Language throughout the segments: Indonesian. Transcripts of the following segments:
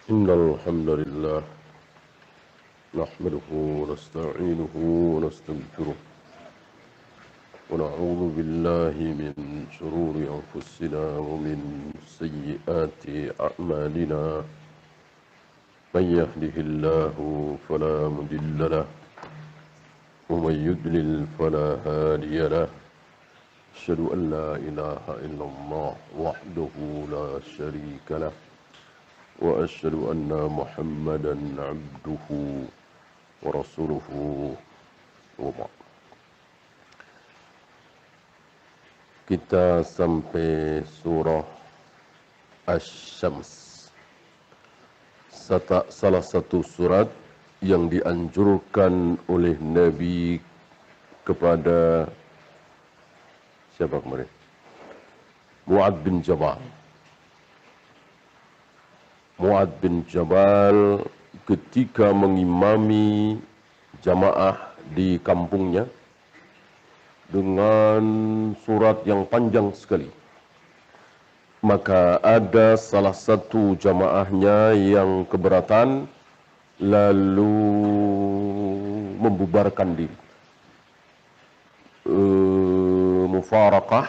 إن الحمد لله نحمده ونستعينه ونستغفره ونعوذ بالله من شرور أنفسنا ومن سيئات أعمالنا من يهده الله فلا مضل له ومن يضلل فلا هادي له أشهد أن لا إله إلا الله وحده لا شريك له وأشهد أن محمدا عبده ورسوله وبعد. Kita sampai surah Asy-Syams, salah satu surat yang dianjurkan oleh Nabi kepada siapa kemarin? Mu'adz bin Jabal. Mu'adz bin Jabal ketika mengimami jamaah di kampungnya dengan surat yang panjang sekali. Maka ada salah satu jamaahnya yang keberatan lalu membubarkan diri. Mufaraqah,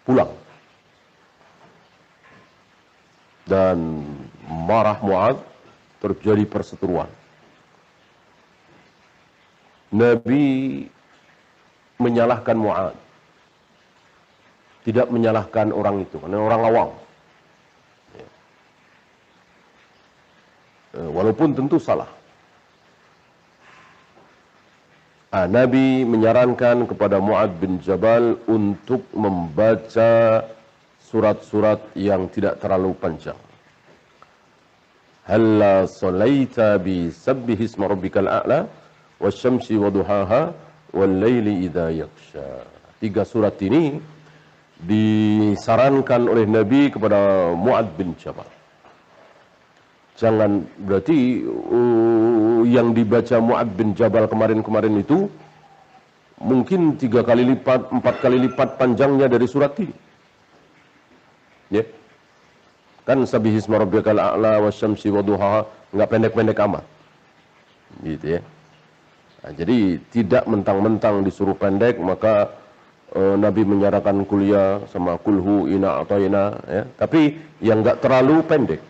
pulang. Dan marah Mu'adz, terjadi perseteruan. Nabi menyalahkan Mu'adz, tidak menyalahkan orang itu, karena orang awam. Walaupun tentu salah. Nabi menyarankan kepada Mu'adz bin Jabal untuk membaca surat-surat yang tidak terlalu panjang. Halla salaita bi sabbih isma rabbikal a'la wasyamsi waduhaha wal laili idza yaghsha. 3 surat ini disarankan oleh Nabi kepada Mu'adz bin Jabal. Jangan berarti yang dibaca Mu'adz bin Jabal kemarin-kemarin itu mungkin 3 kali lipat, 4 kali lipat panjangnya dari surat ini. Ya. Kan sabbihisma rabbikal a'la wasyamsi waduhaha, enggak pendek-pendek amat. Gitu ya. Nah, jadi tidak mentang-mentang disuruh pendek maka Nabi menyarankan kuliah sama kulhu ina ataina ya, tapi yang enggak terlalu pendek.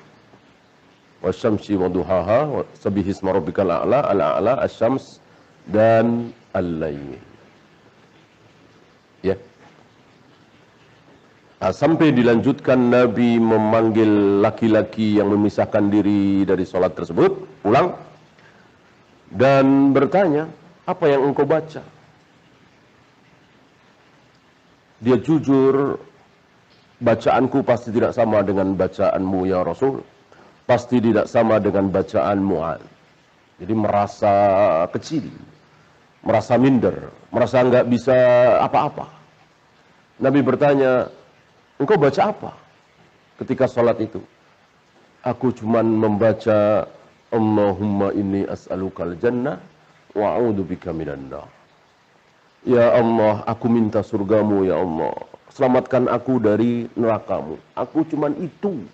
Wasyamsi waduhaha, sabbihisma rabbikal a'la, al-a'la, asyams dan al-lail. Ya. Sampai dilanjutkan Nabi memanggil laki-laki yang memisahkan diri dari sholat tersebut, pulang, dan bertanya, apa yang engkau baca? Dia jujur, bacaanku pasti tidak sama dengan bacaanmu ya Rasul, pasti tidak sama dengan bacaan Mu'adz. Jadi merasa kecil, merasa minder, merasa enggak bisa apa-apa. Nabi bertanya, engkau baca apa ketika sholat itu? Aku cuman membaca Allahumma inni as'alukal jannah wa a'udzubika minan nar. Ya Allah, aku minta surgamu ya Allah. Selamatkan aku dari nerakamu. Aku cuman itu.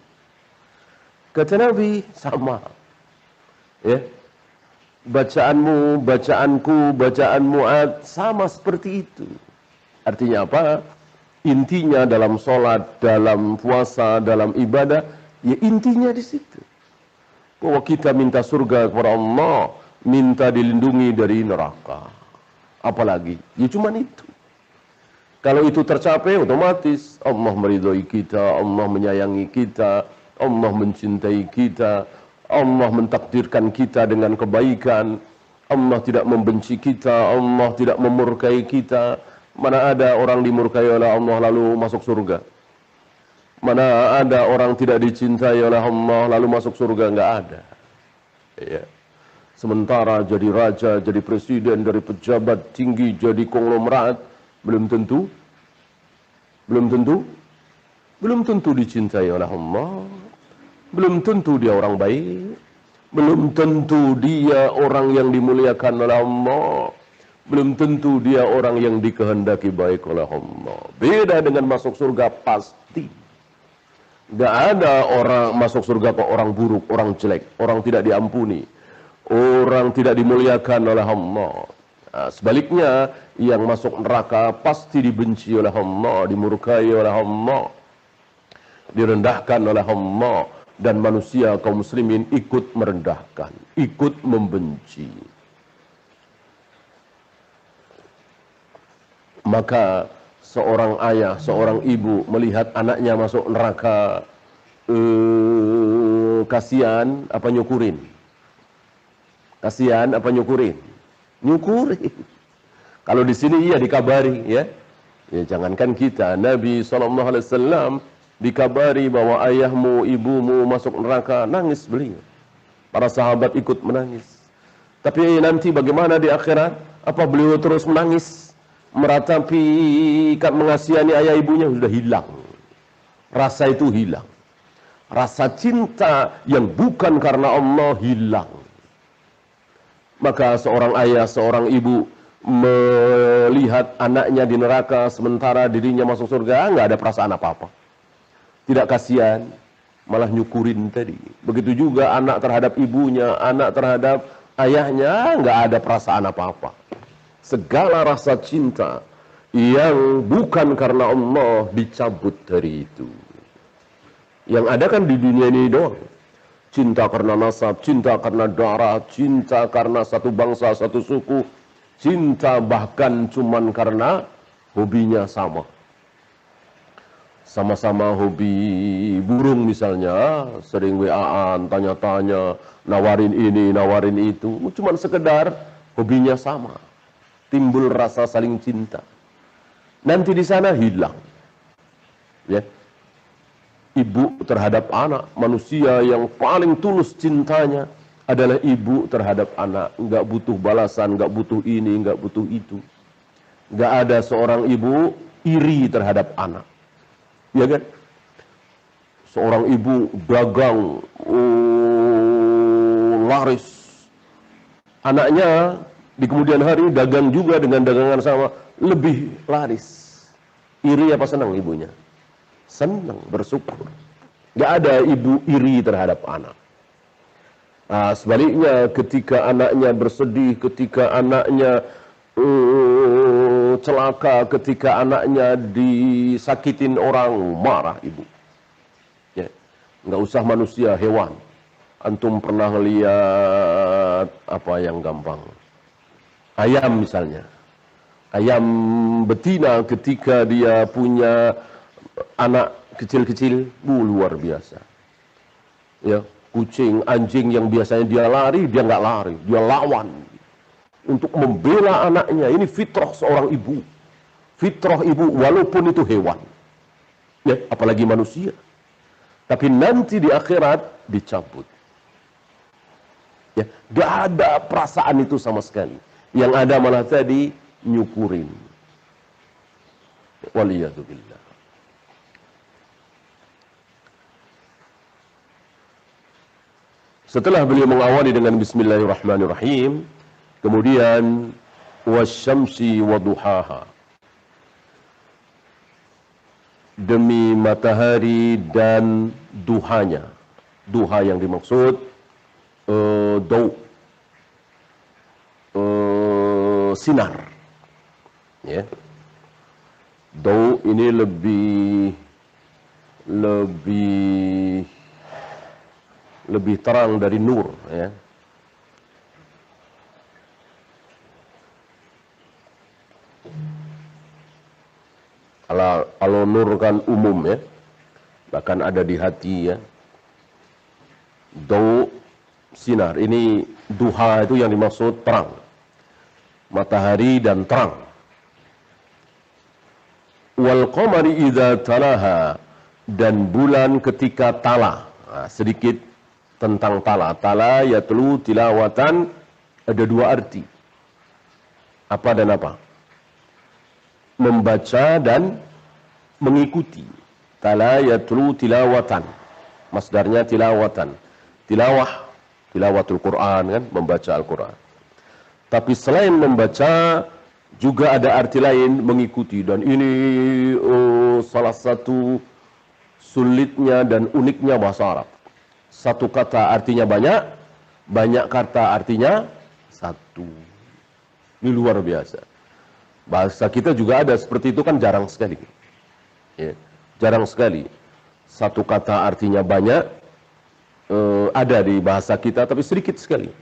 Kata Nabi, sama. Ya. Bacaanmu, bacaanku, bacaan Mu'adz sama seperti itu. Artinya apa? Intinya dalam sholat, dalam puasa, dalam ibadah, ya intinya di situ. Bahwa kita minta surga kepada Allah, minta dilindungi dari neraka. Apalagi, ya cuma itu. Kalau itu tercapai, otomatis Allah meridhoi kita, Allah menyayangi kita, Allah mencintai kita, Allah mentakdirkan kita dengan kebaikan, Allah tidak membenci kita, Allah tidak memurkai kita. Mana ada orang dimurkai oleh Allah lalu masuk surga? Mana ada orang tidak dicintai oleh Allah lalu masuk surga? Enggak ada. Ya. Sementara jadi raja, jadi presiden, dari pejabat tinggi, jadi konglomerat, belum tentu dicintai oleh Allah. Belum tentu dia orang baik. Belum tentu dia orang yang dimuliakan oleh Allah. Belum tentu dia orang yang dikehendaki baik oleh Allah. Beda dengan masuk surga pasti. Nggak ada orang masuk surga kok orang buruk, orang jelek, orang tidak diampuni, orang tidak dimuliakan oleh Allah. Nah, sebaliknya, yang masuk neraka pasti dibenci oleh Allah, dimurkai oleh Allah, direndahkan oleh Allah, dan manusia kaum muslimin ikut merendahkan, ikut membenci. Maka seorang ayah, seorang ibu melihat anaknya masuk neraka, kasihan apa nyukurin? Kasihan apa nyukurin? Nyukurin. Kalau di sini iya dikabari, ya. Ya jangankan kita, Nabi SAW dikabari bahwa ayahmu, ibumu masuk neraka, nangis beliau. Para sahabat ikut menangis. Tapi nanti bagaimana di akhirat? Apa beliau terus menangis? Meratapi mengasihani ayah ibunya? Sudah hilang. Rasa itu hilang. Rasa cinta yang bukan karena Allah hilang. Maka seorang ayah, seorang ibu melihat anaknya di neraka sementara dirinya masuk surga, nggak ada perasaan apa-apa. Tidak kasihan, malah nyukurin tadi. Begitu juga anak terhadap ibunya, anak terhadap ayahnya, nggak ada perasaan apa-apa. Segala rasa cinta yang bukan karena Allah dicabut dari itu. Yang ada kan di dunia ini doang. Cinta karena nasab, cinta karena darah, cinta karena satu bangsa, satu suku, cinta bahkan cuman karena hobinya sama. Sama-sama hobi burung misalnya, sering WA-an, tanya-tanya, nawarin ini, nawarin itu, cuman sekedar hobinya sama. Timbul rasa saling cinta. Nanti di sana hilang. Ya. Ibu terhadap anak, manusia yang paling tulus cintanya adalah ibu terhadap anak. Enggak butuh balasan, enggak butuh ini, enggak butuh itu. Enggak ada seorang ibu iri terhadap anak. Ya kan? Seorang ibu dagang, laris. Anaknya di kemudian hari dagang juga dengan dagangan sama, lebih laris. Iri apa senang ibunya? Senang, bersyukur. Gak ada ibu iri terhadap anak. Nah, sebaliknya ketika anaknya bersedih, ketika anaknya celaka, ketika anaknya disakitin orang, marah ibu. Ya. Nggak usah manusia, hewan. Antum pernah lihat apa yang gampang? Ayam misalnya. Ayam betina ketika dia punya anak kecil-kecil, luar biasa. Ya, kucing, anjing yang biasanya dia lari, dia nggak lari, dia lawan untuk membela anaknya. Ini fitrah seorang ibu. Fitrah ibu walaupun itu hewan. Ya, apalagi manusia. Tapi nanti di akhirat dicabut. Ya, gak ada perasaan itu sama sekali. Yang ada malah tadi nyukurin. Waliyadzubillah. Setelah beliau mengawali dengan Bismillahirrahmanirrahim, kemudian wasyamsi waduhaha, demi matahari dan duhanya. Duha yang dimaksud sinar. Ya. Dau ini lebih terang dari nur, ya. Kalau nur kan umum, ya, bahkan ada di hati, ya. Dau sinar, ini duha itu yang dimaksud terang, matahari dan terang. Wal qamari idza talaha, dan bulan ketika tala. Nah, sedikit tentang tala. Tala yatlu tilawatan, ada dua arti. Apa dan apa? Membaca dan mengikuti. Tala yatlu tilawatan. Masdarnya tilawatan. Tilawah, tilawatul Quran, kan, membaca Al-Quran. Tapi selain membaca, juga ada arti lain, mengikuti. Dan ini salah satu sulitnya dan uniknya bahasa Arab. Satu kata artinya banyak, banyak kata artinya satu. Ini luar biasa. Bahasa kita juga ada seperti itu, kan jarang sekali. Ya, jarang sekali. Satu kata artinya banyak, ada di bahasa kita, tapi sedikit sekali.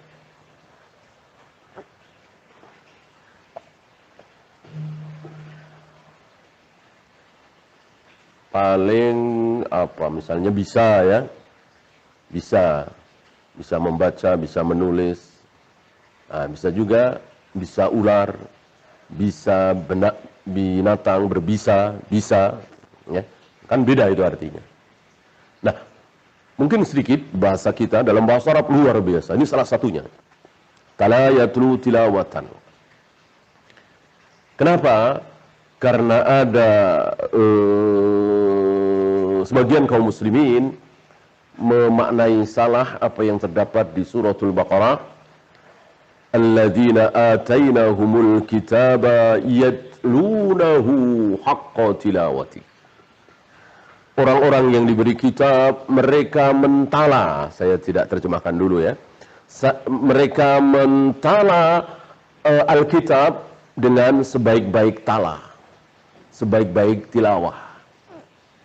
Paling apa, misalnya bisa ya, bisa membaca, bisa menulis, bisa juga bisa ular, bisa binatang berbisa, bisa, ya kan beda itu artinya. Nah, mungkin sedikit bahasa kita dalam bahasa Arab luar biasa. Ini salah satunya. Tala yatlu tilawatan. Kenapa? Karena ada sebagian kaum muslimin memaknai salah apa yang terdapat di suratul Baqarah. Alladzina atainahumul kitaba yatlunahu haqqa tilawati. Orang-orang yang diberi kitab, mereka mentala, saya tidak terjemahkan dulu ya. Mereka mentala Alkitab dengan sebaik-baik tala, sebaik-baik tilawah.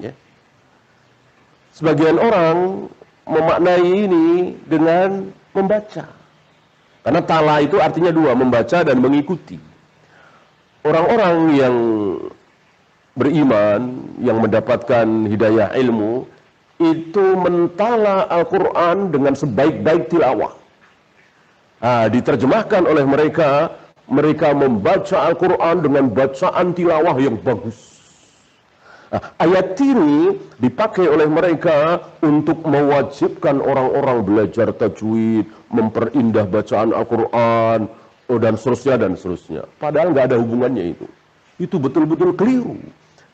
Ya. Sebagian orang memaknai ini dengan membaca. Karena tala itu artinya dua, membaca dan mengikuti. Orang-orang yang beriman, yang mendapatkan hidayah ilmu, itu mentala Al-Quran dengan sebaik-baik tilawah. Diterjemahkan oleh mereka, mereka membaca Al-Quran dengan bacaan tilawah yang bagus. Ayat ini dipakai oleh mereka untuk mewajibkan orang-orang belajar tajwid, memperindah bacaan Al-Quran, dan seterusnya. Padahal nggak ada hubungannya itu. Itu betul-betul keliru.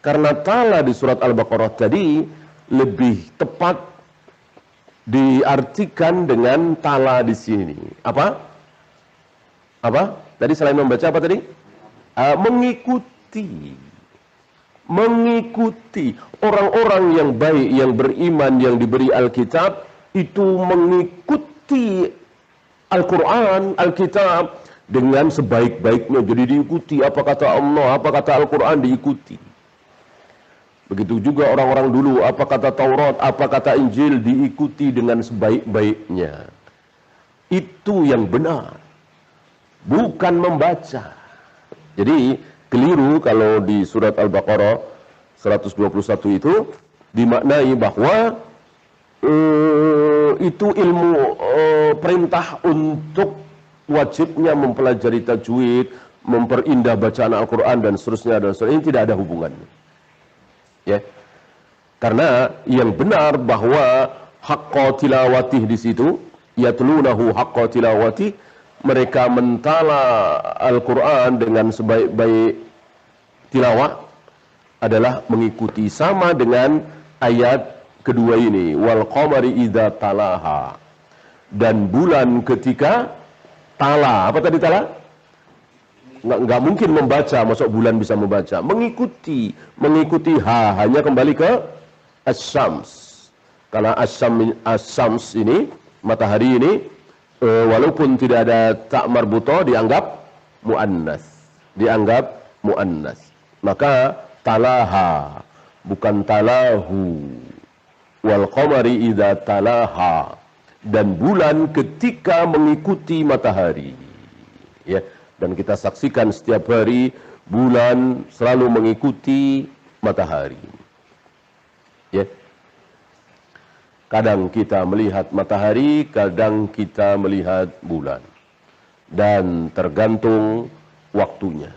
Karena tala di surat Al-Baqarah tadi lebih tepat diartikan dengan tala di sini. Apa? Tadi selain membaca apa tadi? Mengikuti. Mengikuti. Orang-orang yang baik, yang beriman, yang diberi Alkitab, itu mengikuti Al-Quran, Alkitab, dengan sebaik-baiknya. Jadi diikuti apa kata Allah, apa kata Al-Quran, diikuti. Begitu juga orang-orang dulu, apa kata Taurat, apa kata Injil, diikuti dengan sebaik-baiknya. Itu yang benar. Bukan membaca. Jadi keliru kalau di surat Al-Baqarah 121 itu dimaknai bahwa itu ilmu perintah untuk wajibnya mempelajari tajwid, memperindah bacaan Al-Quran dan seterusnya. Ini tidak ada hubungannya. Ya. Karena yang benar bahwa haqqa tilawatih di situ, yatlunahu haqqa tilawatih, mereka mentala Al-Quran dengan sebaik-baik tilawah adalah mengikuti, sama dengan ayat kedua ini, wal qamari idza talaha, dan bulan ketika tala. Apa tadi tala? Nggak mungkin membaca, masuk bulan bisa membaca. Mengikuti hanya kembali ke as-syams. Karena as-syams ini, matahari ini, walaupun tidak ada tak marbuto, dianggap muannas. Maka talaha, bukan talahu. Wal qamari idza talaha, dan bulan ketika mengikuti matahari. Ya, dan kita saksikan setiap hari bulan selalu mengikuti matahari. Ya. Kadang kita melihat matahari, kadang kita melihat bulan. Dan tergantung waktunya.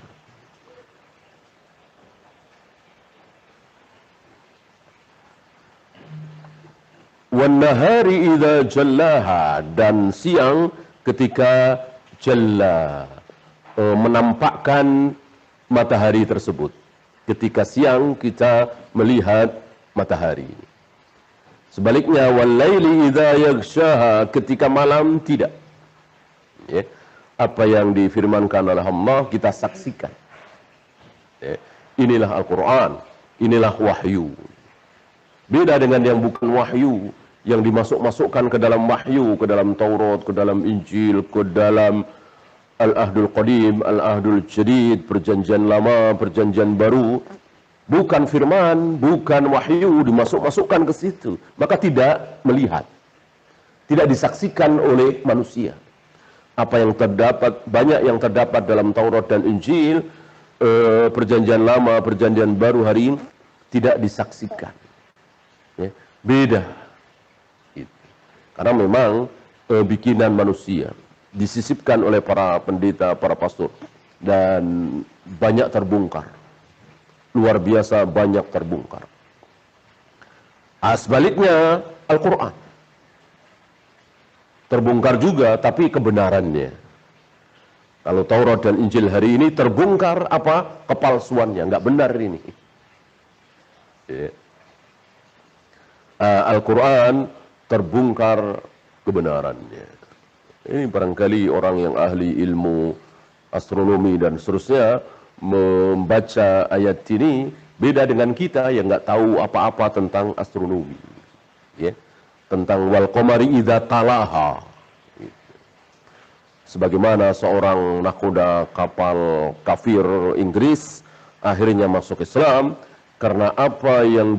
Wan nahari idza jallaha, dan siang ketika jalla, menampakkan matahari tersebut. Ketika siang kita melihat matahari. Sebaliknya, wal-laili idza yaghshaha, ketika malam tidak. Ya. Apa yang difirmankan oleh Allah kita saksikan. Ya. Inilah Al-Quran, inilah wahyu. Beda dengan yang bukan wahyu, yang dimasukkan ke dalam wahyu, ke dalam Taurat, ke dalam Injil, ke dalam Al-Ahdul Qadim, Al-Ahdul Jadid, perjanjian lama, perjanjian baru. Bukan firman, bukan wahyu, dimasukkan ke situ. Maka tidak melihat, tidak disaksikan oleh manusia. Apa yang terdapat, banyak yang terdapat dalam Taurat dan Injil, perjanjian lama, perjanjian baru hari ini, tidak disaksikan. Ya, beda. Karena memang bikinan manusia disisipkan oleh para pendeta, para pastor, dan banyak terbongkar. Luar biasa banyak terbongkar. Sebaliknya Al-Quran terbongkar juga, tapi kebenarannya. Kalau Taurat dan Injil hari ini terbongkar apa? Kepalsuannya, nggak benar ini. Ya. Al-Quran terbongkar kebenarannya. Ini barangkali orang yang ahli ilmu astronomi dan seterusnya membaca ayat ini beda dengan kita yang nggak tahu apa-apa tentang astronomi, ya, tentang wal qamari idza talaha. Sebagaimana seorang nakoda kapal kafir Inggris akhirnya masuk Islam karena apa yang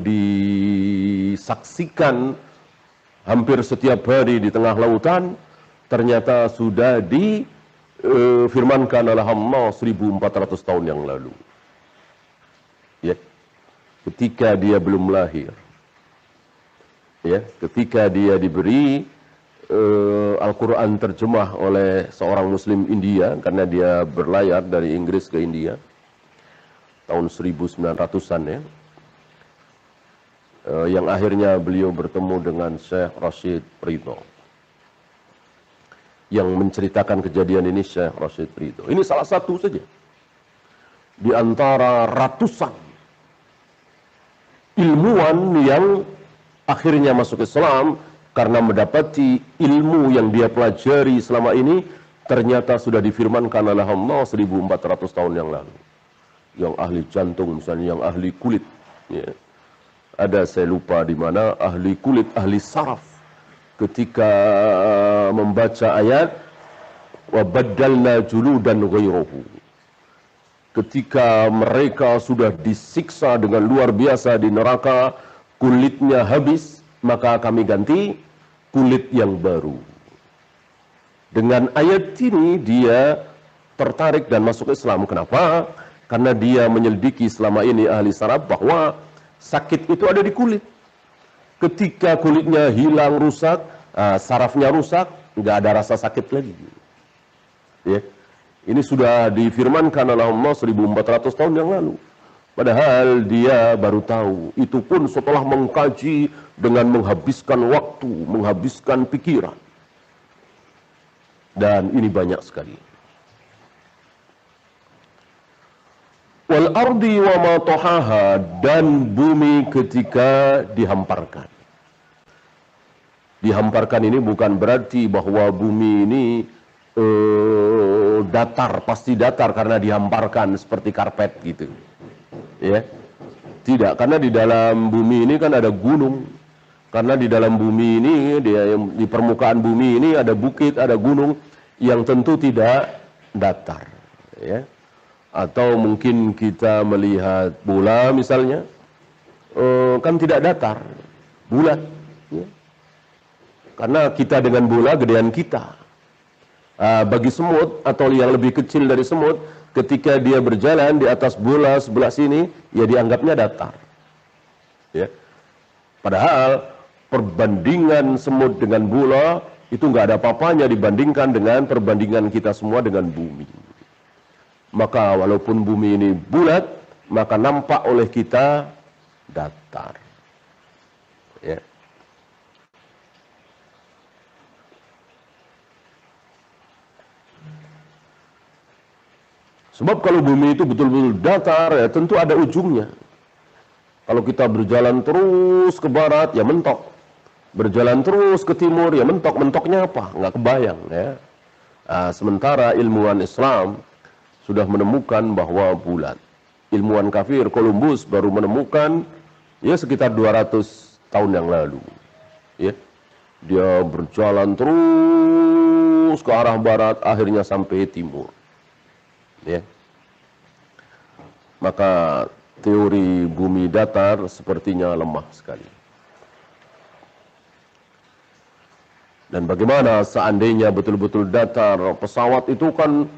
disaksikan hampir setiap hari di tengah lautan ternyata sudah difirmankan oleh Allah 1400 tahun yang lalu. Ya. Ketika dia belum lahir. Ya, ketika dia diberi Al-Quran terjemah oleh seorang muslim India karena dia berlayar dari Inggris ke India tahun 1900-an ya. Yang akhirnya beliau bertemu dengan Syekh Rashid Ridho. Yang menceritakan kejadian ini Syekh Rashid Ridho. Ini salah satu saja di antara ratusan ilmuwan yang akhirnya masuk Islam karena mendapati ilmu yang dia pelajari selama ini ternyata sudah difirmankan oleh Allah 1400 tahun yang lalu. Yang ahli jantung misalnya, yang ahli kulit, ya. Ada saya lupa di mana ahli kulit, ahli saraf ketika membaca ayat wa baddalna juludan ghairuhu. Ketika mereka sudah disiksa dengan luar biasa di neraka, kulitnya habis, maka kami ganti kulit yang baru. Dengan ayat ini dia tertarik dan masuk Islam. Kenapa? Karena dia menyelidiki selama ini ahli saraf bahwa sakit itu ada di kulit. Ketika kulitnya hilang, rusak, sarafnya rusak, nggak ada rasa sakit lagi. Ya. Ini sudah difirmankan oleh Allah 1400 tahun yang lalu. Padahal dia baru tahu. Itu pun setelah mengkaji dengan menghabiskan waktu, menghabiskan pikiran. Dan ini banyak sekali. Wal ardi wa ma tahaha, dan bumi ketika dihamparkan. Dihamparkan ini bukan berarti bahwa bumi ini datar, pasti datar karena dihamparkan seperti karpet gitu. Ya. Tidak, karena di dalam bumi ini kan ada gunung. Karena di dalam bumi ini, di permukaan bumi ini ada bukit, ada gunung yang tentu tidak datar, ya. Atau mungkin kita melihat bola misalnya, kan tidak datar, bulat, ya. Karena kita dengan bola gedean kita. Bagi semut atau yang lebih kecil dari semut, ketika dia berjalan di atas bola sebelah sini, ya dianggapnya datar. Ya. Padahal perbandingan semut dengan bola itu nggak ada apa-apanya dibandingkan dengan perbandingan kita semua dengan bumi. Maka walaupun bumi ini bulat, maka nampak oleh kita datar. Ya. Sebab kalau bumi itu betul-betul datar, ya tentu ada ujungnya. Kalau kita berjalan terus ke barat, ya mentok. Berjalan terus ke timur, ya mentok. Mentoknya apa? Nggak kebayang, ya. Sementara ilmuwan Islam sudah menemukan bahwa bulat. Ilmuwan kafir Columbus baru menemukan ya sekitar 200 tahun yang lalu. Ya. Dia berjalan terus ke arah barat, akhirnya sampai timur. Ya. Maka teori bumi datar sepertinya lemah sekali. Dan bagaimana seandainya betul-betul datar, pesawat itu kan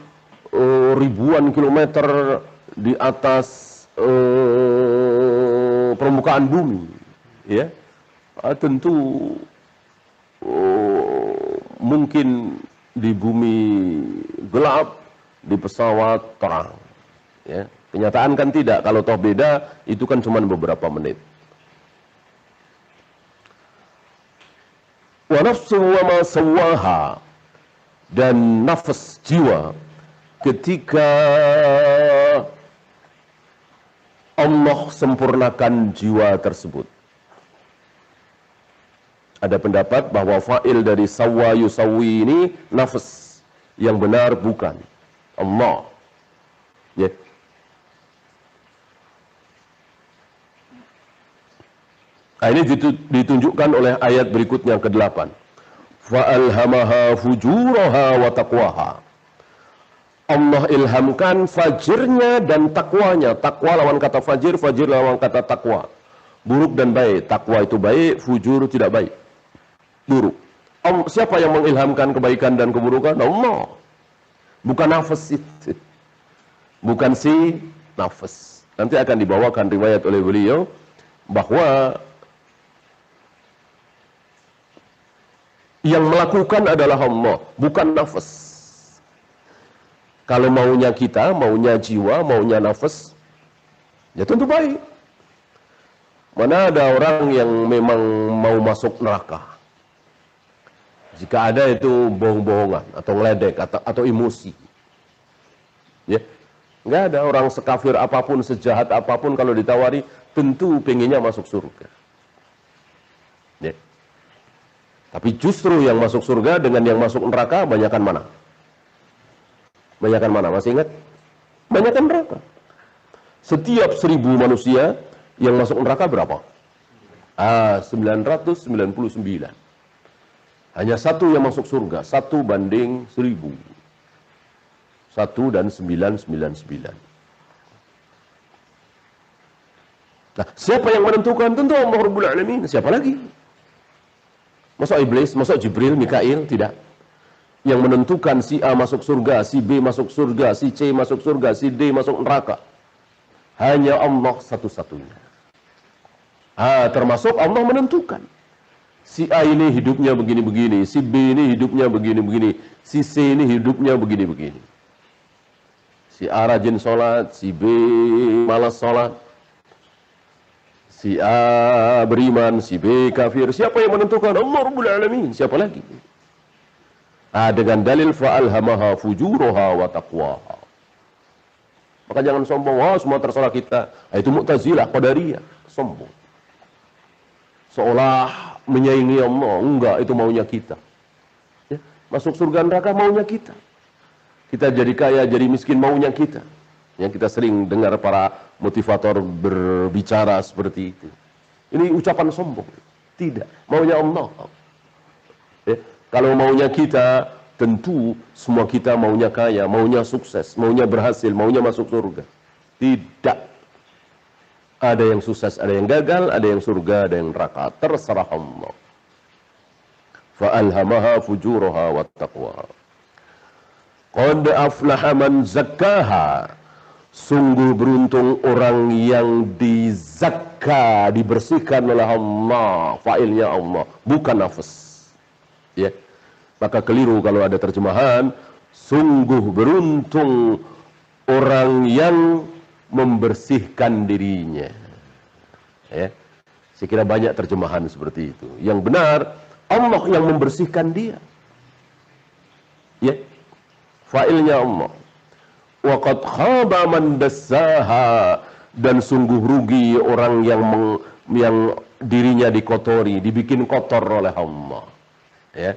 ribuan kilometer di atas permukaan bumi, ya, tentu mungkin di bumi gelap, di pesawat terang, ya. Kenyataan kan tidak, kalau toh beda itu kan cuma beberapa menit. Wa nafsu wa ma sawaha, dan nafas jiwa ketika Allah sempurnakan jiwa tersebut. Ada pendapat bahwa fa'il dari sawwa yusawwi ini nafas, yang benar bukan Allah. Ya. Nah, ini ditunjukkan oleh ayat berikutnya ke-8. Fa'alhamaha fujuraha wa taqwaha. Allah ilhamkan fajirnya dan takwanya. Takwa lawan kata fajir, fajir lawan kata takwa. Buruk dan baik. Takwa itu baik, fujur tidak baik. Buruk. Siapa yang mengilhamkan kebaikan dan keburukan? Allah. Bukan nafas itu. Bukan si nafas. Nanti akan dibawakan riwayat oleh beliau bahwa yang melakukan adalah Allah, bukan nafas. Kalau maunya kita, maunya jiwa, maunya nafas, ya tentu baik. Mana ada orang yang memang mau masuk neraka? Jika ada itu bohong-bohongan, atau ngeledek, atau emosi. Ya, nggak ada orang sekafir apapun, sejahat apapun kalau ditawari, tentu pengennya masuk surga. Ya. Tapi justru yang masuk surga dengan yang masuk neraka, banyakan mana? Banyakan mana? Masih ingat? Banyakan neraka. Setiap 1000 manusia yang masuk neraka berapa? 999. Hanya satu yang masuk surga, 1 banding 1000. 1 dan 999. Nah, siapa yang menentukan? Tentu Allah Rabbul Alamin. Siapa lagi? Masuk iblis, masuk Jibril, Mikail? Tidak. Yang menentukan si A masuk surga, si B masuk surga, si C masuk surga, si D masuk neraka, hanya Allah satu-satunya. Termasuk Allah menentukan. Si A ini hidupnya begini-begini, si B ini hidupnya begini-begini, si C ini hidupnya begini-begini. Si A rajin sholat, si B malas sholat. Si A beriman, si B kafir. Siapa yang menentukan? Allah Rabbul Alamin. Siapa lagi? Dengan dalil fa'alhamaha fujuraha wa taqwaha. Maka jangan sombong, semua terserah kita. Itu Mu'tazilah, Qadariyah. Sombong. Seolah menyaingi Allah. Enggak, itu maunya kita. Ya, masuk surga neraka maunya kita. Kita jadi kaya, jadi miskin maunya kita. Yang kita sering dengar para motivator berbicara seperti itu. Ini ucapan sombong. Tidak. Maunya Allah. Ya. Kalau maunya kita, tentu semua kita maunya kaya, maunya sukses, maunya berhasil, maunya masuk surga. Tidak. Ada yang sukses, ada yang gagal, ada yang surga, ada yang neraka. Terserah Allah. Fa'alhamaha fujuraha wa taqwaha. Qad aflaha man zakkaha. Sungguh beruntung orang yang dizakka, dibersihkan oleh Allah. Fa'ilnya Allah, bukan nafas. Ya. Maka keliru kalau ada terjemahan, sungguh beruntung orang yang membersihkan dirinya. Ya. Saya kira banyak terjemahan seperti itu. Yang benar, Allah yang membersihkan dia. Ya. Fa'ilnya Allah. Wa qad khaba man dassaha, dan sungguh rugi orang yang dirinya dikotori, dibikin kotor oleh Allah. Ya.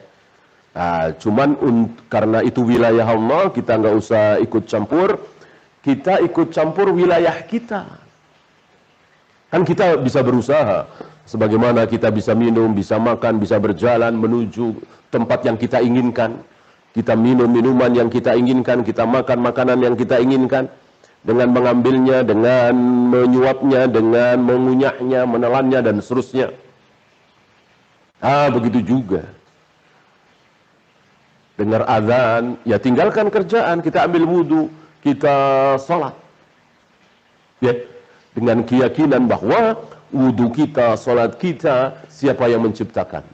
Cuman karena itu wilayah Allah, kita nggak usah ikut campur. Kita ikut campur wilayah kita. Kan kita bisa berusaha, sebagaimana kita bisa minum, bisa makan, bisa berjalan menuju tempat yang kita inginkan. Kita minum minuman yang kita inginkan, kita makan makanan yang kita inginkan. Dengan mengambilnya, dengan menyuapnya, dengan mengunyahnya, menelannya, dan seterusnya. Begitu juga. Dengar azan, ya tinggalkan kerjaan, kita ambil wudhu, kita salat. Ya, dengan keyakinan bahwa wudhu kita, salat kita, siapa yang menciptakan?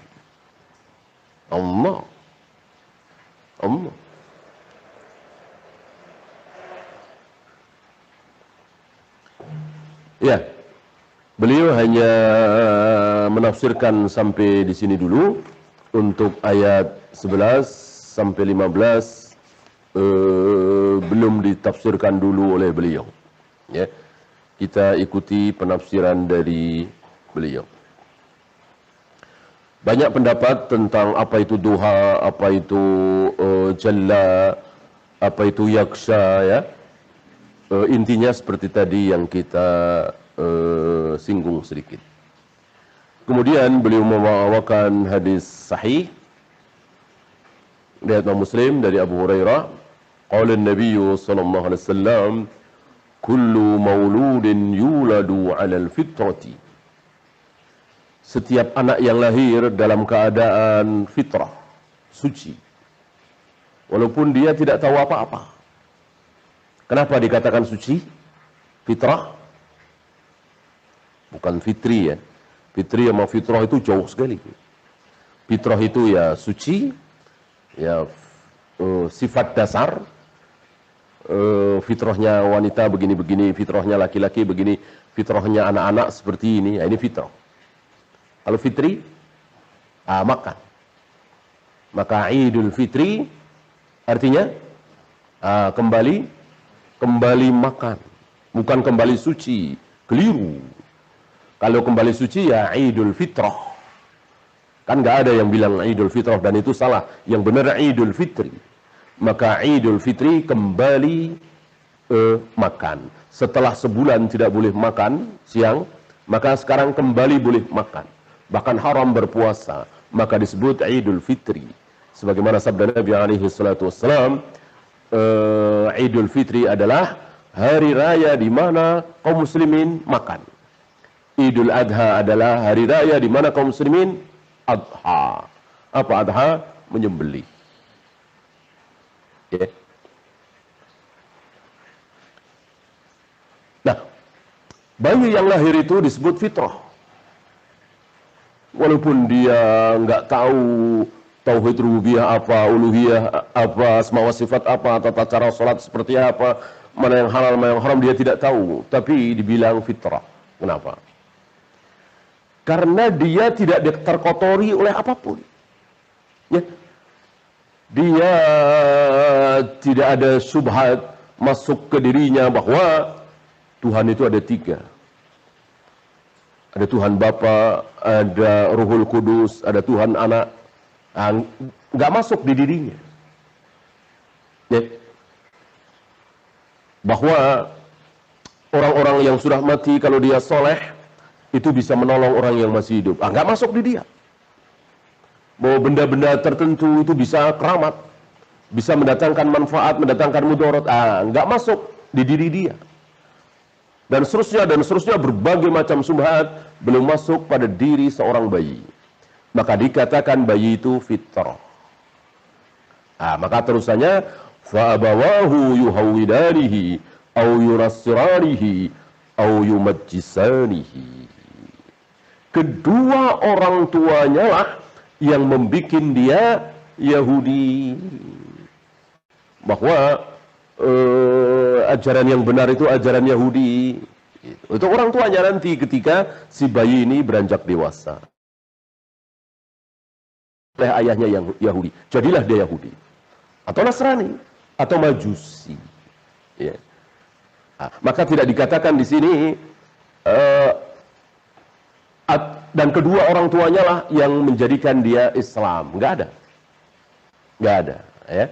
Allah. Allah. Ya, beliau hanya menafsirkan sampai di sini dulu. Untuk ayat 11 sampai 15 belum ditafsirkan dulu oleh beliau. Ya, kita ikuti penafsiran dari beliau. Banyak pendapat tentang apa itu duha, apa itu jalla, apa itu yaksha, ya. Intinya seperti tadi yang kita singgung sedikit. Kemudian beliau membawakan hadis sahih dari Muslim dari Abu Hurairah, qala an-nabiy sallallahu alaihi wasallam, kullu mauludin yuladu 'ala al-fitrati. Setiap anak yang lahir dalam keadaan fitrah, suci. Walaupun dia tidak tahu apa-apa. Kenapa dikatakan suci? Fitrah? Bukan fitri, ya. Fitri sama fitrah itu jauh sekali. Fitrah itu ya suci, ya sifat dasar. Fitrahnya wanita begini-begini, fitrahnya laki-laki begini, fitrahnya anak-anak seperti ini. Ya, ini fitrah. Kalau fitri, makan. Maka Idul Fitri artinya kembali makan, bukan kembali suci. Keliru. Kalau kembali suci ya Idul Fitrah. Kan nggak ada yang bilang Idul Fitrah dan itu salah. Yang benar Idul Fitri. Maka Idul Fitri kembali makan. Setelah sebulan tidak boleh makan siang, maka sekarang kembali boleh makan. Bahkan haram berpuasa, maka disebut Idul Fitri. Sebagaimana sabda Nabi alaihi salatu wassalam, Idul Fitri adalah hari raya di mana kaum muslimin makan. Idul Adha adalah hari raya di mana kaum muslimin adha. Apa adha? Menyembelih. Okay. Nah, bayi yang lahir itu disebut fitrah. Walaupun dia nggak tahu tauhid rububiyah apa, uluhiyah apa, asma wa sifat apa, tata cara salat seperti apa, mana yang halal, mana yang haram, dia tidak tahu. Tapi dibilang fitrah. Kenapa? Karena dia tidak terkotori oleh apapun. Ya. Dia tidak ada syubhat masuk ke dirinya bahwa Tuhan itu ada tiga. Ada Tuhan Bapa, ada Ruhul Kudus, ada Tuhan Anak. Nggak masuk di dirinya. Ya. Bahwa orang-orang yang sudah mati kalau dia soleh, itu bisa menolong orang yang masih hidup. Nggak masuk di dia. Bahwa benda-benda tertentu itu bisa keramat, bisa mendatangkan manfaat, mendatangkan mudarat. Nggak masuk di diri dia. Dan seterusnya berbagai macam subhat belum masuk pada diri seorang bayi. Maka dikatakan bayi itu fitrah. Maka terusannya fa abawahu yuhawwidanihi au yunassiranihi au yumajjisanihi. Kedua orang tuanya lah yang membuat dia Yahudi. Bahwa ajaran yang benar itu ajaran Yahudi. Itu orang tuanya nanti ketika si bayi ini beranjak dewasa. Oleh ayahnya yang Yahudi. Jadilah dia Yahudi. Atau Nasrani. Atau Majusi. Ya. Maka tidak dikatakan di sini dan kedua orang tuanya lah yang menjadikan dia Islam. Nggak ada. Nggak ada. Ya.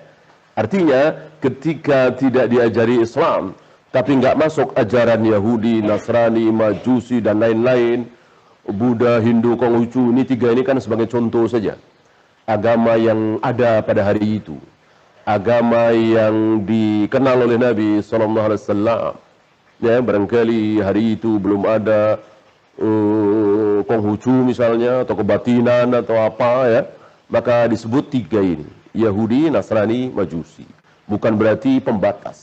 Artinya ketika tidak diajari Islam, tapi nggak masuk ajaran Yahudi, Nasrani, Majusi, dan lain-lain, Buddha, Hindu, Konghucu, ini tiga ini kan sebagai contoh saja. Agama yang ada pada hari itu. Agama yang dikenal oleh Nabi SAW. Ya, barangkali hari itu belum ada Konghucu misalnya, atau kebatinan, atau apa ya. Maka disebut tiga ini. Yahudi, Nasrani, Majusi. Bukan berarti pembatas.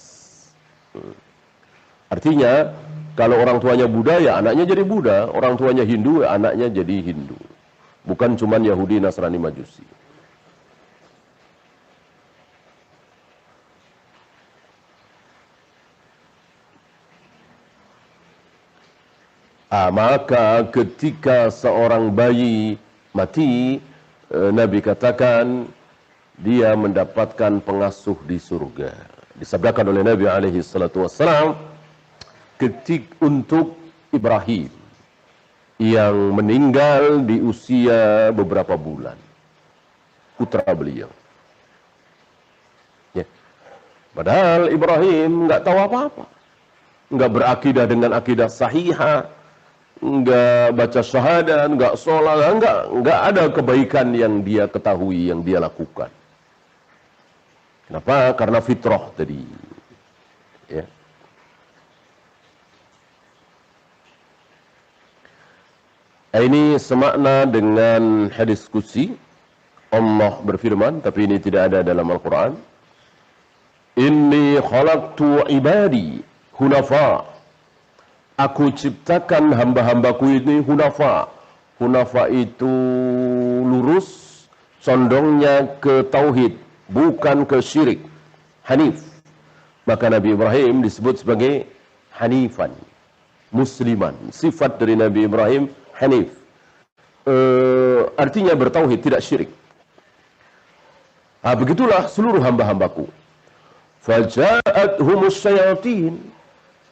Artinya, kalau orang tuanya Buddha, ya anaknya jadi Buddha. Orang tuanya Hindu, ya anaknya jadi Hindu. Bukan cuma Yahudi, Nasrani, Majusi. Maka ketika seorang bayi mati, Nabi katakan dia mendapatkan pengasuh di surga. Disabdakan oleh Nabi alaihi salatu wassalam untuk Ibrahim yang meninggal di usia beberapa bulan, putra beliau. Ya. Padahal Ibrahim nggak tahu apa-apa, nggak berakidah dengan akidah sahihah, nggak baca syahadat, nggak sholat, nggak ada kebaikan yang dia ketahui, yang dia lakukan. Kenapa? Karena fitrah tadi. Ya. Ini semakna dengan hadis qudsi. Allah berfirman, tapi ini tidak ada dalam Al-Quran. Inni khalaqtu ibadi hunafa. Aku ciptakan hamba-hambaku ini hunafa. Hunafa itu lurus, condongnya ke tauhid, bukan ke syirik. Hanif. Maka Nabi Ibrahim disebut sebagai hanifan, musliman. Sifat dari Nabi Ibrahim hanif. Artinya bertauhid, tidak syirik. Begitulah seluruh hamba-hambaku. Faja'athumus syayatin.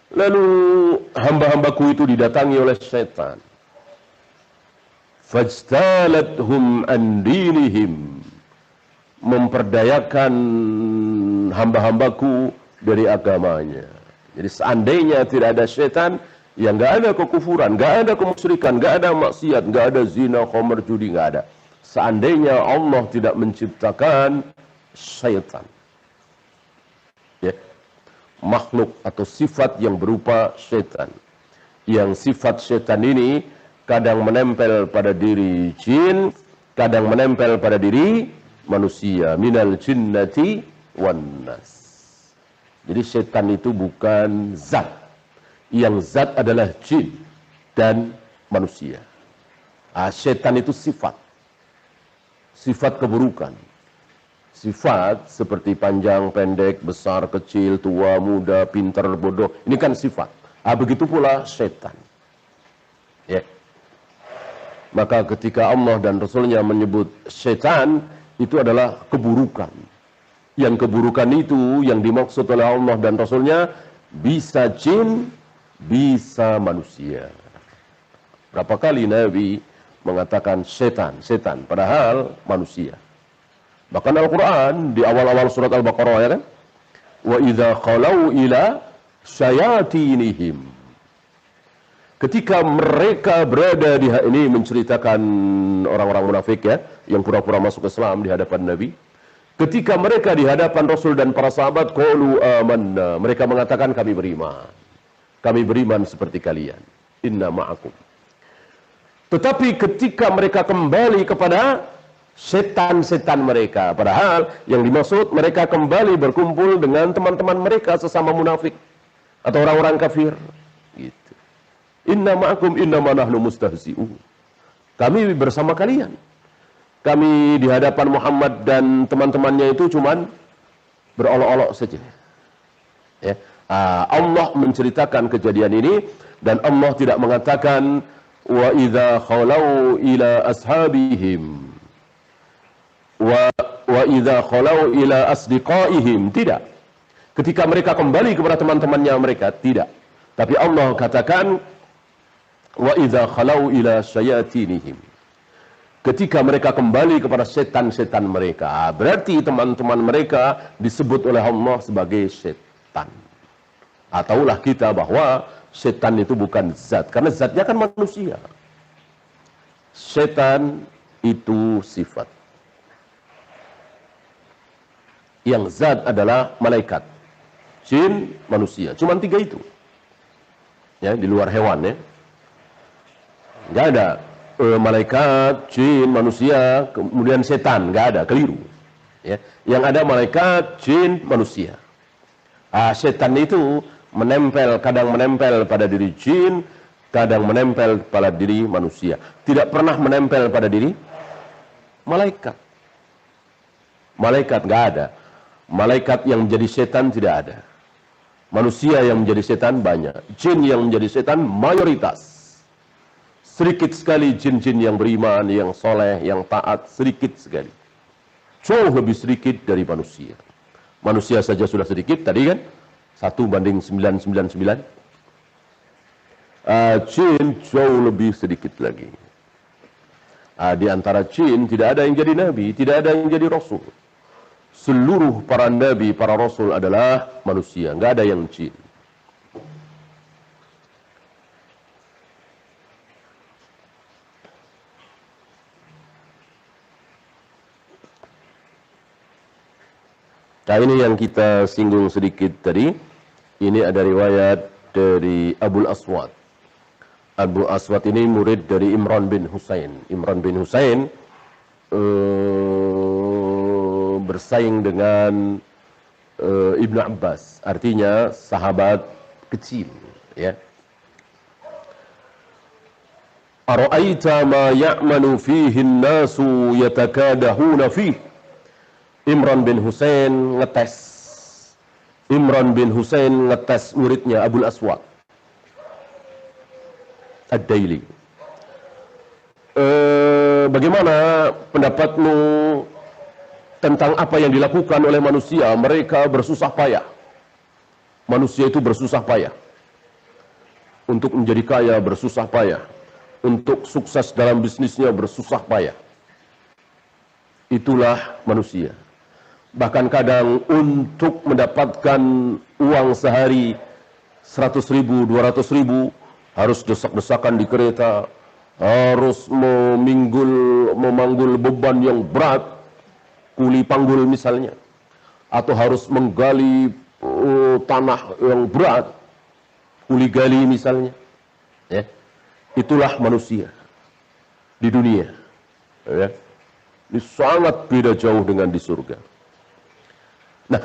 Lalu hamba-hambaku itu didatangi oleh syaitan. Fajtalathum an dinihim. Memperdayakan hamba-hambaku dari agamanya. Jadi seandainya tidak ada syaitan, ya nggak ada kekufuran, nggak ada kemusyrikan, nggak ada maksiat, nggak ada zina, khamr, judi, nggak ada. Seandainya Allah tidak menciptakan syaitan, ya, makhluk atau sifat yang berupa syaitan, yang sifat syaitan ini kadang menempel pada diri jin, kadang menempel pada diri manusia. Minal jinnati wan nas. Jadi syaitan itu bukan zat. Yang zat adalah jin dan manusia. Syaitan itu sifat. Sifat keburukan. Sifat seperti panjang, pendek, besar, kecil, tua, muda, pintar, bodoh. Ini kan sifat. Begitu pula syaitan. Ya. Maka ketika Allah dan Rasulnya menyebut syaitan, itu adalah keburukan. Yang keburukan itu yang dimaksud oleh Allah dan Rasulnya bisa jin, bisa manusia. Berapa kali Nabi mengatakan setan, setan, padahal manusia. Bahkan Al-Quran di awal-awal surat Al-Baqarah, ya kan? Wa idza khalau ila syayatinihim. Ketika mereka berada di ini menceritakan orang-orang munafik, ya, yang pura-pura masuk Islam di hadapan Nabi. Ketika mereka di hadapan Rasul dan para sahabat, qalu amanna, mereka mengatakan kami beriman. Kami beriman seperti kalian. Inna ma'akum. Tetapi ketika mereka kembali kepada setan-setan mereka, padahal yang dimaksud mereka kembali berkumpul dengan teman-teman mereka sesama munafik atau orang-orang kafir. Gitu. Inna ma'akum innama nahnu mustahzi'un. Kami bersama kalian. Kami di hadapan Muhammad dan teman-temannya itu cuman berolok-olok saja. Ya. Allah menceritakan kejadian ini dan Allah tidak mengatakan wa idza khalau ila ashabihim wa idza khalau ila asdiqaihim, tidak. Ketika mereka kembali kepada teman-temannya mereka, tidak. Tapi Allah katakan wa idza khalau ila syayatinihim. Ketika mereka kembali kepada setan-setan mereka, berarti teman-teman mereka disebut oleh Allah sebagai setan. Taulah kita bahwa setan itu bukan zat, karena zatnya kan manusia. Setan itu sifat. Yang zat adalah malaikat, jin, manusia. Cuma 3 itu. Ya, di luar hewan ya. Nggak ada malaikat, jin, manusia, kemudian setan. Nggak ada, keliru. Ya. Yang ada malaikat, jin, manusia. Setan itu menempel, kadang menempel pada diri jin, kadang menempel pada diri manusia. Tidak pernah menempel pada diri malaikat. Malaikat nggak ada. Malaikat yang menjadi setan tidak ada. Manusia yang menjadi setan banyak. Jin yang menjadi setan mayoritas. Sedikit sekali jin-jin yang beriman, yang soleh, yang taat, sedikit sekali. Jauh lebih sedikit dari manusia. Manusia saja sudah sedikit, tadi kan? 1:999. Jin jauh lebih sedikit lagi. Di antara jin tidak ada yang jadi nabi, tidak ada yang jadi rasul. Seluruh para nabi, para rasul adalah manusia, nggak ada yang jin. Nah, ini yang kita singgung sedikit tadi. Ini ada riwayat dari Abul Aswad. Abu Aswad ini murid dari Imran bin Husain. Imran bin Husain bersaing dengan Ibnu Abbas, artinya sahabat kecil, ya. Ara'aita ma ya'malu fihi an-nasu yatakadahuna fihi. Imran bin Husain ngetes. Imran bin Husain ngetes muridnya Abul Aswad Ad-Daili. Bagaimana pendapatmu tentang apa yang dilakukan oleh manusia? Mereka bersusah payah. Manusia itu bersusah payah. Untuk menjadi kaya bersusah payah. Untuk sukses dalam bisnisnya bersusah payah. Itulah manusia. Bahkan kadang untuk mendapatkan uang sehari 100.000, 200.000 harus desak-desakan di kereta, harus memanggul beban yang berat, kuli panggul misalnya, atau harus menggali tanah yang berat, kuli gali misalnya. Ya. Itulah manusia di dunia. Ya. Ini sangat beda jauh dengan di surga. Nah,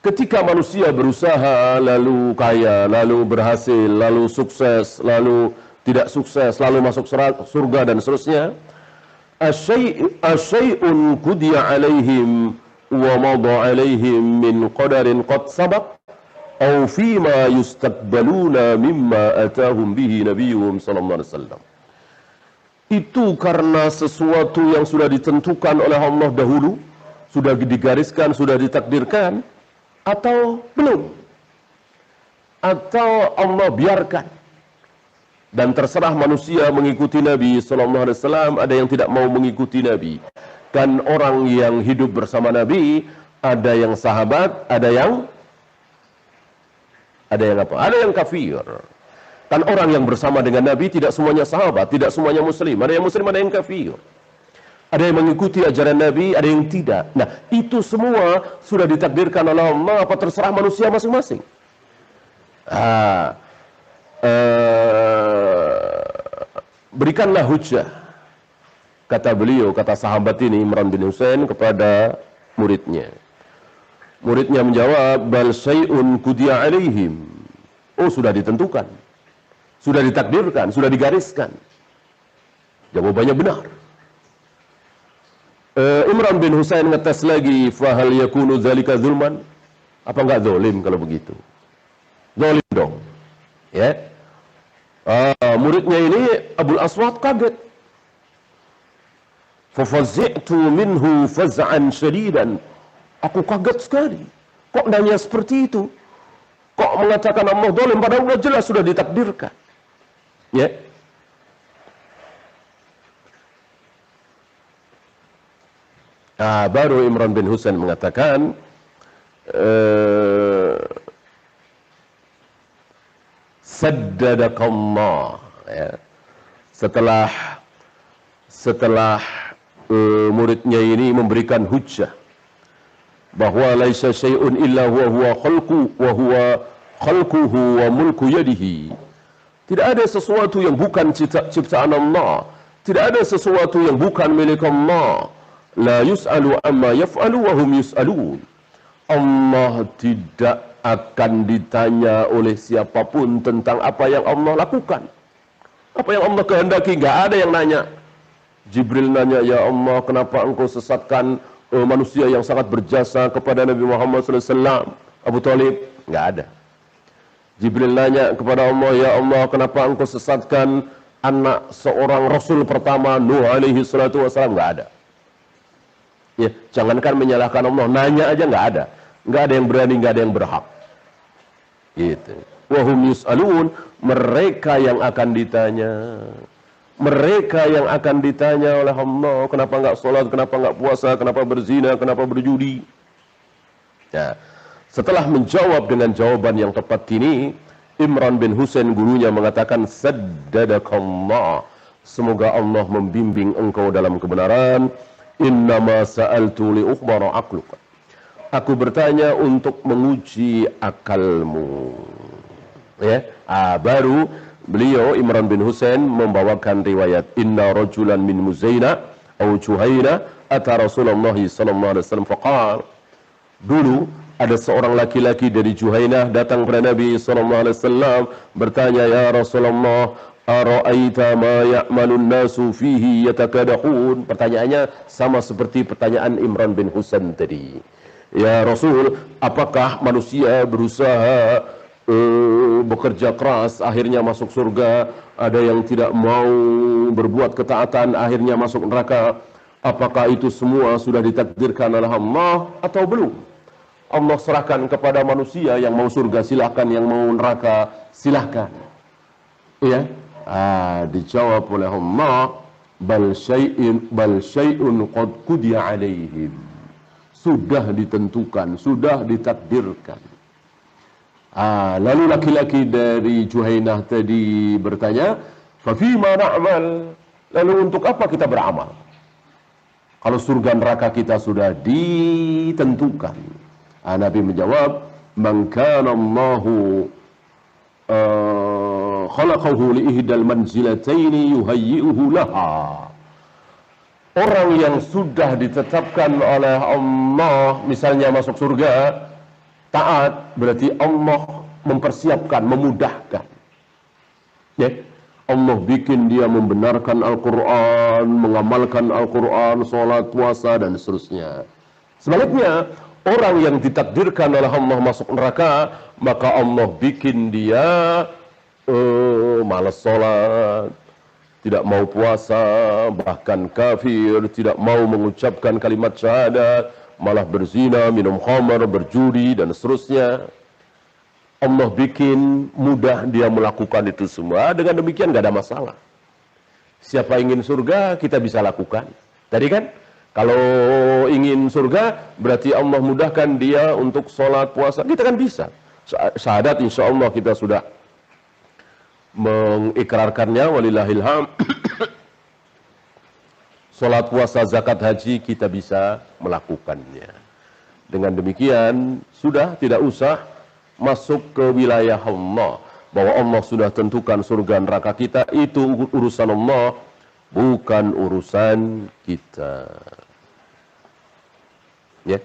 ketika manusia berusaha, lalu kaya, lalu berhasil, lalu sukses, lalu tidak sukses, lalu masuk surga dan seterusnya, asyai'un qudiya alaihim wa madha alaihim min qadarin qad sabaq aw fima yustaqbaluna mimma atahum bihi nabiyuhum sallallahu alaihi wasallam. Itu karena sesuatu yang sudah ditentukan oleh Allah dahulu, sudah digariskan, sudah ditakdirkan, atau belum, atau Allah biarkan. Dan terserah manusia mengikuti Nabi Sallallahu Alaihi Wasallam. Ada yang tidak mau mengikuti Nabi. Dan orang yang hidup bersama Nabi, ada yang sahabat, ada yang apa? Ada yang kafir. Kan orang yang bersama dengan Nabi tidak semuanya sahabat, tidak semuanya muslim. Ada yang muslim, ada yang kafir. Ada yang mengikuti ajaran Nabi, ada yang tidak. Nah, itu semua sudah ditakdirkan oleh Allah, apa terserah manusia masing-masing. Berikanlah hujjah, kata beliau, kata sahabat ini Imran bin Husain kepada muridnya. Muridnya menjawab, bal syai'un qudiya alaihim. Oh, sudah ditentukan, sudah ditakdirkan, sudah digariskan. Jawabannya benar. Imran bin Husain ngetes lagi, fahal yakunu dzalika zulman? Apa enggak zalim kalau begitu? Zalim dong. Ya. Muridnya ini Abul Aswad kaget. Fafazi'tu minhu faz'an syadidan. Aku kaget sekali. Kok nanya seperti itu? Kok mengatakan Allah zalim padahal sudah jelas sudah ditakdirkan. Ya. Baru Imran bin Husain mengatakan, saddadakallah. Ya. Setelah muridnya ini memberikan hujjah bahwa laisa syai'un illa huwa khalquhu wa mulku yadihi. Tidak ada sesuatu yang bukan ciptaan Allah. Tidak ada sesuatu yang bukan milik Allah. La yus'alu amma yaf'alu wa hum yus'alun. Allah tidak akan ditanya oleh siapapun tentang apa yang Allah lakukan. Apa yang Allah kehendaki, nggak ada yang nanya. Jibril nanya, ya Allah, kenapa engkau sesatkan manusia yang sangat berjasa kepada Nabi Muhammad SAW? Abu Talib, nggak ada. Jibril nanya kepada Allah, ya Allah, kenapa engkau sesatkan anak seorang Rasul pertama, Nuh alaihi salatu wassalam? Nggak ada. Ya, jangankan menyalahkan Allah, nanya aja nggak ada. Nggak ada yang berani, nggak ada yang berhak. Gitu. Wahum yus'alun, mereka yang akan ditanya. Mereka yang akan ditanya oleh Allah, kenapa nggak sholat, kenapa nggak puasa, kenapa berzina, kenapa berjudi. Ya. Setelah menjawab dengan jawaban yang tepat ini, Imran bin Husain gurunya mengatakan, saddadakallah, semoga Allah membimbing engkau dalam kebenaran. Innama sa'altu li ukhbara aqluka. Aku bertanya untuk menguji akalmu. Ya, baru beliau Imran bin Husain membawakan riwayat inna rajulan min Muzaina atau Juhaina ata Rasulullah sallallahu alaihi wasallam faqala. Dulu ada seorang laki-laki dari Juhainah datang kepada Nabi sallallahu alaihi wasallam bertanya, ya Rasulullah, ara'aita ma ya'malun nasu fihi yatakadahun. Pertanyaannya sama seperti pertanyaan Imran bin Husain tadi. Ya Rasul, apakah manusia berusaha bekerja keras akhirnya masuk surga, ada yang tidak mau berbuat ketaatan akhirnya masuk neraka? Apakah itu semua sudah ditakdirkan oleh Allah atau belum? Allah serahkan kepada manusia, yang mau surga silahkan, yang mau neraka silahkan. Ya, dijawab oleh Allah, bal syai'un qad qudiya alaihim. Sudah ditentukan, sudah ditakdirkan. Lalu laki-laki dari Juhainah tadi bertanya, fa fima na'mal? Lalu untuk apa kita beramal? Kalau surga neraka kita sudah ditentukan. Nabi menjawab, man kana Allahu khalaqahu li ihdal manzilataini yuhayyi'uhu laha. Orang yang sudah ditetapkan oleh Allah, misalnya masuk surga, taat, berarti Allah mempersiapkan, memudahkan. Ya, Allah bikin dia membenarkan Al-Quran, mengamalkan Al-Quran, sholat, puasa, dan seterusnya. Sebaliknya, orang yang ditakdirkan oleh Allah masuk neraka, maka Allah bikin dia malas sholat, tidak mau puasa, bahkan kafir, tidak mau mengucapkan kalimat syahadat, malah berzina, minum khamar, berjudi, dan seterusnya. Allah bikin mudah dia melakukan itu semua. Dengan demikian gak ada masalah. Siapa ingin surga, kita bisa lakukan. Tadi kan, kalau ingin surga, berarti Allah mudahkan dia untuk sholat, puasa. Kita kan bisa. Syahadat insya Allah kita sudah mengikrarkannya, walillahil hamd. Sholat, puasa, zakat, haji kita bisa melakukannya. Dengan demikian sudah tidak usah masuk ke wilayah Allah, bahwa Allah sudah tentukan surga neraka kita, itu urusan Allah, bukan urusan kita. Ya.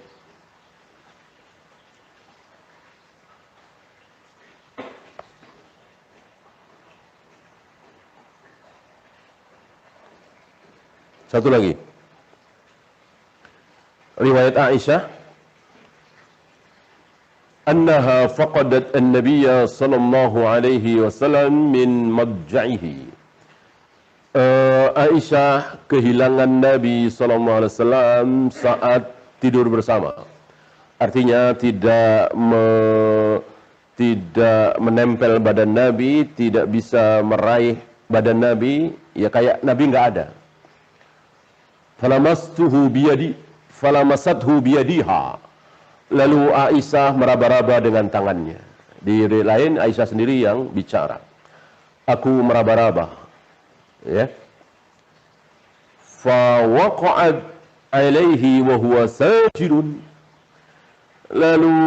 Satu lagi. Riwayat Aisyah, annaha faqadat an-nabiyya sallallahu alaihi wasallam min madja'ihi. Aisyah kehilangan Nabi sallallahu alaihi wasallam saat tidur bersama. Artinya tidak menempel badan Nabi, tidak bisa meraih badan Nabi, ya kayak Nabi nggak ada. Falamasathu biyadiha. Lalu Aisyah meraba-raba dengan tangannya. Di riwayat lain Aisyah sendiri yang bicara. Aku meraba-raba, ya. Fa waqa'at alaihi wa huwa sajidun. Lalu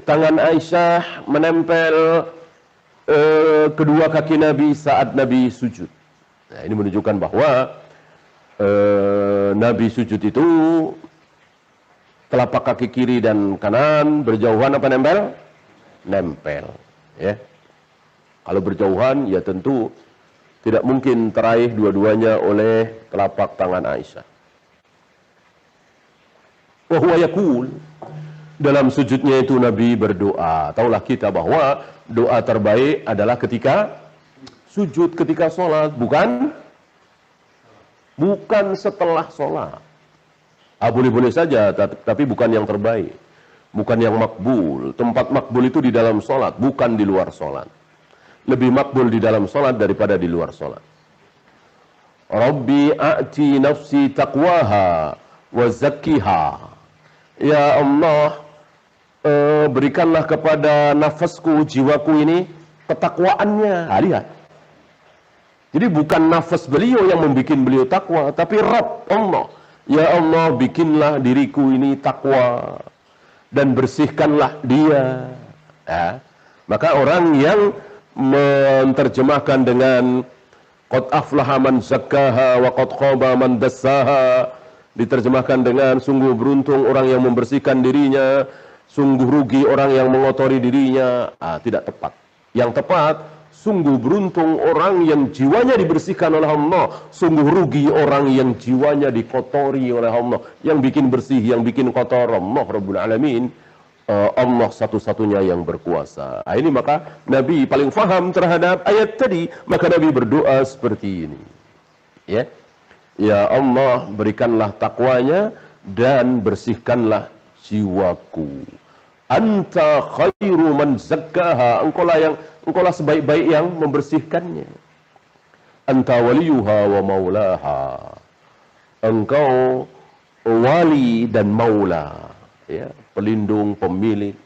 tangan Aisyah menempel kedua kaki Nabi saat Nabi sujud. Nah, ini menunjukkan bahwa Nabi sujud itu telapak kaki kiri dan kanan berjauhan apa nempel? Nempel, ya. Kalau berjauhan, ya tentu tidak mungkin teraih dua-duanya oleh telapak tangan Aisyah. Wa huwa yaqul, dalam sujudnya itu Nabi berdoa. Taulah kita bahwa doa terbaik adalah ketika sujud, ketika sholat, bukan setelah sholat. Boleh-boleh saja, tapi bukan yang terbaik, bukan yang makbul. Tempat makbul itu di dalam sholat, bukan di luar sholat. Lebih makbul di dalam sholat daripada di luar sholat. Rabbi a'ti nafsi taqwaha wa zakkiha. Ya Allah, berikanlah kepada nafasku, jiwaku ini ketakwaannya. Lihat. Jadi bukan nafas beliau yang membuat beliau takwa, tapi Rabb Allah. Ya Allah, bikinlah diriku ini takwa dan bersihkanlah dia. Ya. Maka orang yang menerjemahkan dengan qad aflaha man zakkaha wa qad khaba man dassaha, diterjemahkan dengan sungguh beruntung orang yang membersihkan dirinya, sungguh rugi orang yang mengotori dirinya. Tidak tepat. Yang tepat, sungguh beruntung orang yang jiwanya dibersihkan oleh Allah, sungguh rugi orang yang jiwanya dikotori oleh Allah. Yang bikin bersih, yang bikin kotor Allah Rabbul Alamin. Allah satu-satunya yang berkuasa. Ini maka Nabi paling faham terhadap ayat tadi, maka Nabi berdoa seperti ini. Ya. Ya Allah, berikanlah takwanya dan bersihkanlah jiwaku. Anta khairu man zakkaha. Engkaulah sebaik-baik yang membersihkannya. Anta waliyuha wa maulaha. Engkau wali dan maula, ya, pelindung, pemilik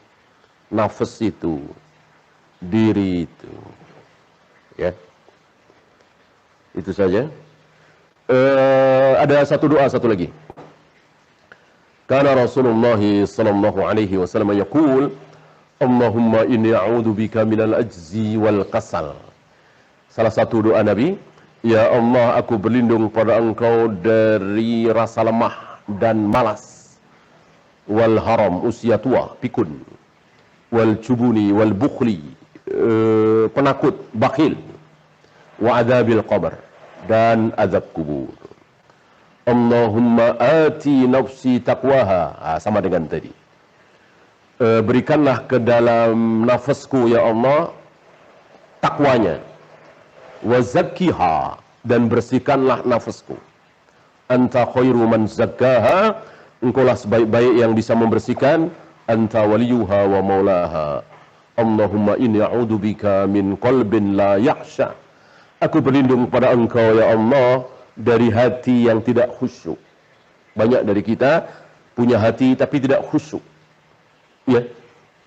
nafas itu, diri itu, ya. Itu saja. Ada satu doa satu lagi. Karena Rasulullah sallallahu alaihi wasallam yaqul, Allahumma inni a'udzubika minal ajzi wal kasal. Salah satu doa Nabi, ya Allah, aku berlindung pada Engkau dari rasa lemah dan malas, wal haram, usia tua, pikun, wal jubuni wal bukhli, penakut, bakhil, wa adzabil qabr, dan azab kubur. Allahumma ati nafsi taqwaha. Sama dengan tadi. Berikanlah ke dalam nafasku ya Allah takwanya. Wa zakkiha, dan bersihkanlah nafasku. Anta khairu man zakkaha. Engkaulah sebaik-baik yang bisa membersihkan. Anta waliyuha wa maulaha. Allahumma inni a'udzubika min qalbin la yakhsha. Aku berlindung pada Engkau ya Allah dari hati yang tidak khusyuk. Banyak dari kita punya hati tapi tidak khusyuk. Ya,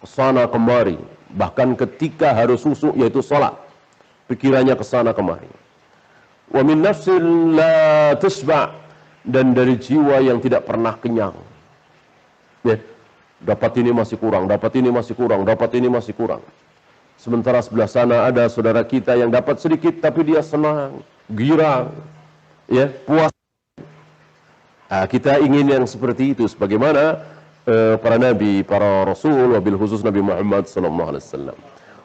kesana kemari. Bahkan ketika harus khusyuk yaitu salat, pikirannya kesana kemari. Wa min nafsin la tasba', dan dari jiwa yang tidak pernah kenyang. Ya, dapat ini masih kurang, dapat ini masih kurang, dapat ini masih kurang. Sementara sebelah sana ada saudara kita yang dapat sedikit tapi dia senang, girang, ya, puas. Kita ingin yang seperti itu sebagaimana para nabi, para rasul, wabil khusus Nabi Muhammad sallallahu alaihi wasallam.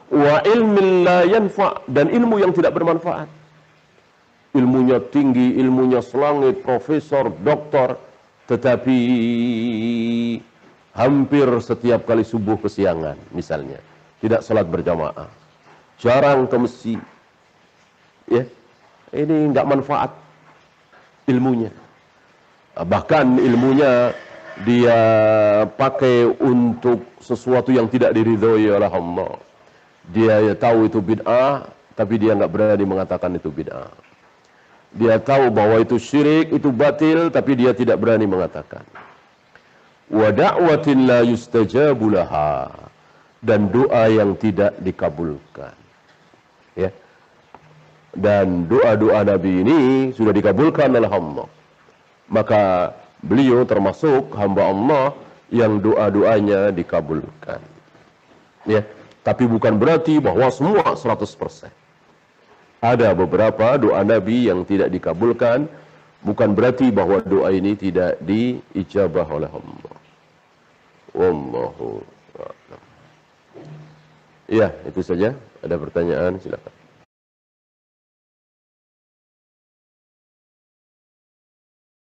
Wa ilmin la yanfa', dan ilmu yang tidak bermanfaat. Ilmunya tinggi, ilmunya selangit, profesor, doktor, tetapi hampir setiap kali subuh kesiangan misalnya, tidak salat berjamaah, jarang ke masjid. Ya, ini enggak manfaat ilmunya. Bahkan ilmunya dia pakai untuk sesuatu yang tidak diridhoi oleh Allah. Dia tahu itu bid'ah, tapi dia enggak berani mengatakan itu bid'ah. Dia tahu bahwa itu syirik, itu batil, tapi dia tidak berani mengatakan. Wa da'watin la yustajabu laha, dan doa yang tidak dikabulkan. Ya. Dan doa-doa Nabi ini sudah dikabulkan oleh Allah. Maka beliau termasuk hamba Allah yang doa-doanya dikabulkan. Ya, tapi bukan berarti bahwa semua 100%. Ada beberapa doa Nabi yang tidak dikabulkan, bukan berarti bahwa doa ini tidak diijabah oleh Allah. Wallahu a'lam. Ya, itu saja. Ada pertanyaan, silakan.